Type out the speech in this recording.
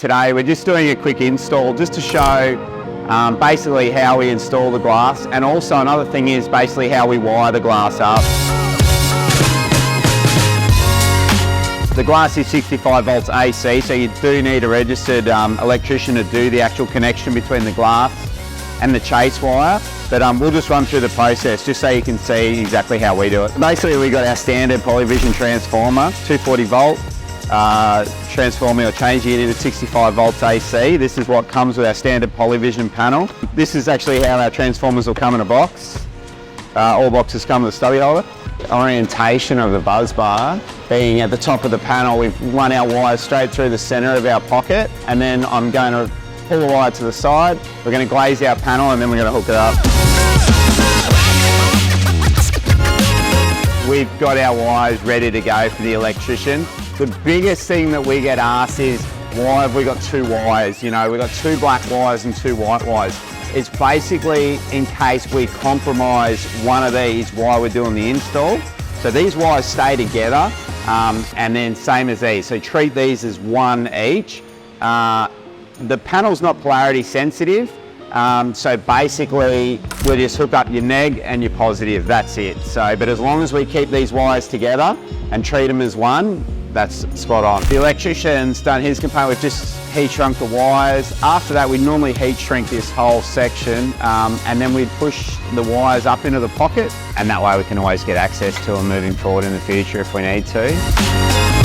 Today we're just doing a quick install just to show basically how we install the glass, and also another thing is basically how we wire the glass up. The glass is 65 volts AC, so you do need a registered electrician to do the actual connection between the glass and the chase wire. But we'll just run through the process just so you can see exactly how we do it. Basically we got our standard POLYVISION transformer, 240 volt. Transforming or changing it into 65 volts AC. This is what comes with our standard POLYVISION panel. This is actually how our transformers will come in a box. All boxes come with a stubby holder. Orientation of the buzz bar being at the top of the panel, we've run our wires straight through the center of our pocket, and then I'm going to pull the wire to the side. We're going to glaze our panel and then we're going to hook it up. We've got our wires ready to go for the electrician. The biggest thing that we get asked is, why have we got two wires? You know, we've got two black wires and two white wires. It's basically in case we compromise one of these while we're doing the install. So these wires stay together, and then same as these. So treat these as one each. The panel's not polarity sensitive. So basically we'll just hook up your neg and your positive, that's it. So, but as long as we keep these wires together and treat them as one, that's spot on. The electrician's done his component, we've just heat shrunk the wires. After that we normally heat shrink this whole section, and then we push the wires up into the pocket, and that way we can always get access to them moving forward in the future if we need to.